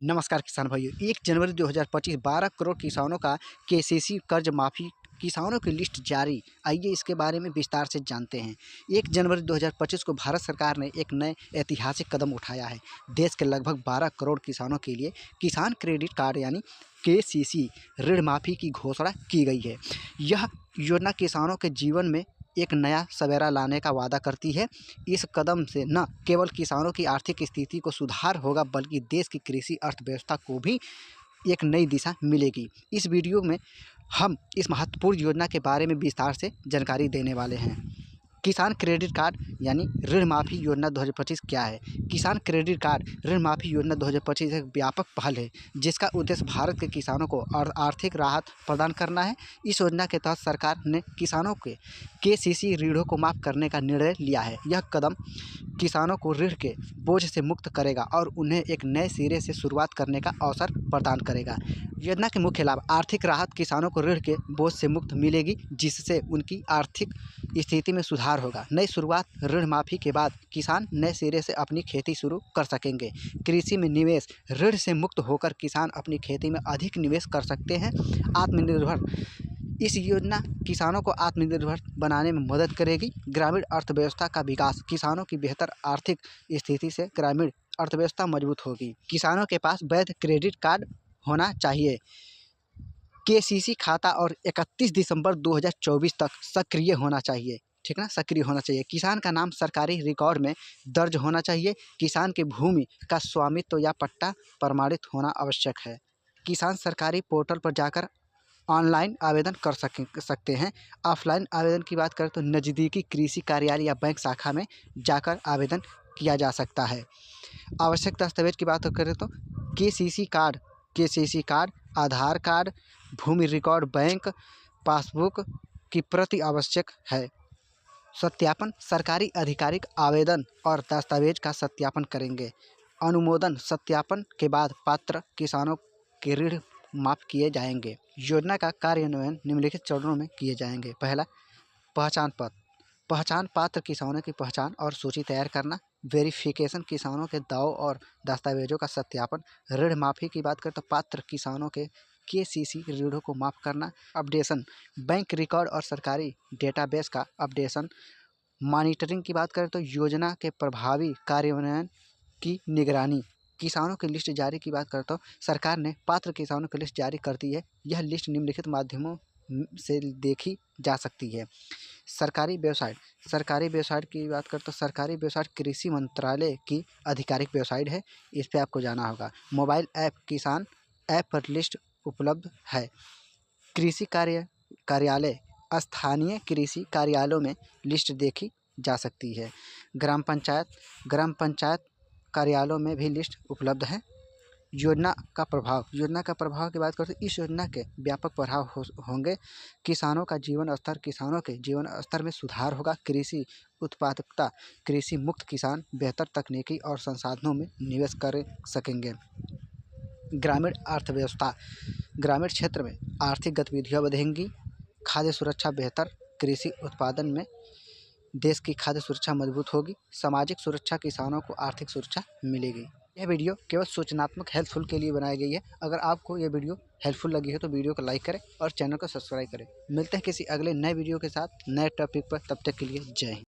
नमस्कार किसान भाइयों। 1 जनवरी 2025 12 करोड़ किसानों का केसीसी कर्ज माफ़ी किसानों की लिस्ट जारी। आइए इसके बारे में विस्तार से जानते हैं। 1 जनवरी 2025 को भारत सरकार ने एक नए ऐतिहासिक कदम उठाया है। देश के लगभग 12 करोड़ किसानों के लिए किसान क्रेडिट कार्ड यानी केसीसी ऋण माफ़ी की घोषणा की गई है। यह योजना किसानों के जीवन में एक नया सवेरा लाने का वादा करती है। इस कदम से न केवल किसानों की आर्थिक स्थिति को सुधार होगा, बल्कि देश की कृषि अर्थव्यवस्था को भी एक नई दिशा मिलेगी। इस वीडियो में हम इस महत्वपूर्ण योजना के बारे में विस्तार से जानकारी देने वाले हैं। किसान क्रेडिट कार्ड यानी ऋण माफ़ी योजना 2025 क्या है? किसान क्रेडिट कार्ड ऋण माफ़ी योजना 2025 एक व्यापक पहल है, जिसका उद्देश्य भारत के किसानों को आर्थिक राहत प्रदान करना है। इस योजना के तहत सरकार ने किसानों के केसीसी ऋणों को माफ़ करने का निर्णय लिया है। यह कदम किसानों को ऋण के बोझ से मुक्त करेगा और उन्हें एक नए सिरे से शुरुआत करने का अवसर प्रदान करेगा। योजना के मुख्य लाभ: आर्थिक राहत: किसानों को ऋण के बोझ से मुक्त मिलेगी, जिससे उनकी आर्थिक स्थिति में सुधार होगा। नई शुरुआत: ऋण माफ़ी के बाद किसान नए सिरे से अपनी खेती शुरू कर सकेंगे। कृषि में निवेश: ऋण से मुक्त होकर किसान अपनी खेती में अधिक निवेश कर सकते हैं। आत्मनिर्भर: इस योजना किसानों को आत्मनिर्भर बनाने में मदद करेगी। ग्रामीण अर्थव्यवस्था का विकास: किसानों की बेहतर आर्थिक स्थिति से ग्रामीण अर्थव्यवस्था मजबूत होगी। किसानों के पास वैध क्रेडिट कार्ड होना चाहिए। केसीसी खाता और 31 दिसंबर 2024 तक सक्रिय होना चाहिए। ठीक ना, सक्रिय होना चाहिए। किसान का नाम सरकारी रिकॉर्ड में दर्ज होना चाहिए। किसान की भूमि का स्वामित्व या पट्टा प्रमाणित होना आवश्यक है। किसान सरकारी पोर्टल पर जाकर ऑनलाइन आवेदन कर सकते हैं। ऑफलाइन आवेदन की बात करें तो नज़दीकी कृषि कार्यालय या बैंक शाखा में जाकर आवेदन किया जा सकता है। आवश्यक दस्तावेज की बात करें तो केसीसी कार्ड, आधार कार्ड, भूमि रिकॉर्ड, बैंक पासबुक की प्रति आवश्यक है। सत्यापन: सरकारी आधिकारिक आवेदन और दस्तावेज का सत्यापन करेंगे। अनुमोदन: सत्यापन के बाद पात्र किसानों के ऋण माफ़ किए जाएंगे। योजना का कार्यान्वयन निम्नलिखित चरणों में किए जाएंगे। पहला, पहचान पत्र: पहचान पात्र किसानों की पहचान और सूची तैयार करना। वेरिफिकेशन: किसानों के दावों और दस्तावेजों का सत्यापन। ऋण माफ़ी की बात करें तो पात्र किसानों के केसीसी ऋणों को माफ़ करना। अपडेशन: बैंक रिकॉर्ड और सरकारी डेटाबेस का अपडेशन। मॉनिटरिंग की बात करें तो योजना के प्रभावी कार्यान्वयन की निगरानी। किसानों की लिस्ट जारी की बात करें तो सरकार ने पात्र किसानों की लिस्ट जारी कर दी है। यह लिस्ट निम्नलिखित माध्यमों से देखी जा सकती है। सरकारी वेबसाइट की बात करें तो सरकारी वेबसाइट कृषि मंत्रालय की आधिकारिक वेबसाइट है। इस पर आपको जाना होगा। मोबाइल ऐप किसान ऐप पर लिस्ट उपलब्ध है। कृषि कार्यालय स्थानीय कृषि कार्यालयों में लिस्ट देखी जा सकती है। ग्राम पंचायत कार्यालयों में भी लिस्ट उपलब्ध है। योजना का प्रभाव की बात करें तो इस योजना के व्यापक प्रभाव होंगे। किसानों के जीवन स्तर में सुधार होगा। कृषि उत्पादकता: कृषि मुक्त किसान बेहतर तकनीकी और संसाधनों में निवेश कर सकेंगे। ग्रामीण अर्थव्यवस्था: ग्रामीण क्षेत्र में आर्थिक गतिविधियाँ बढ़ेंगी। खाद्य सुरक्षा: बेहतर कृषि उत्पादन में देश की खाद्य सुरक्षा मजबूत होगी। सामाजिक सुरक्षा: किसानों को आर्थिक सुरक्षा मिलेगी। यह वीडियो केवल सूचनात्मक हेल्पफुल के लिए बनाई गई है। अगर आपको यह वीडियो हेल्पफुल लगी है तो वीडियो को लाइक करें और चैनल को सब्सक्राइब करें। मिलते हैं किसी अगले नए वीडियो के साथ नए टॉपिक पर। तब तक के लिए जय हिंद।